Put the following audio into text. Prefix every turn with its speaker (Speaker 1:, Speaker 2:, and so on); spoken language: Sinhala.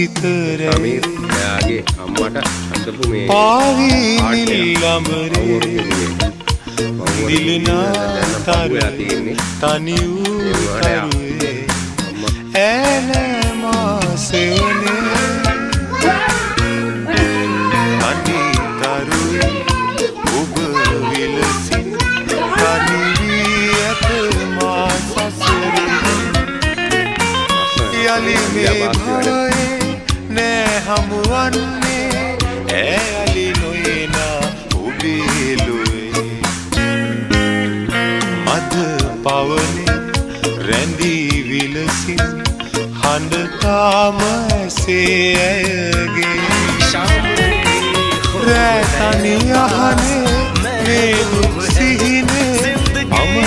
Speaker 1: විතරයි
Speaker 2: එයාගේ අම්මට අතපු මේ
Speaker 1: පාවි නිල්ලඹරේ දිලනා තරුවේ තනි වූ තරුවේ ඇන මාසෙවනේ අනි තරුවේ ඔබ විලසින් තනි වී ඇත මා සසරේ යලි මේ භවයේ නෑ හමුවන්නේ ඇලි නොයනා ඔබේ ලොවේ මද පවනේ රැඳී විලසින් හඬ තාම ඇසේ ඇයගේ රැතනි අහනේ මේ දුක් සිහිනේ අමන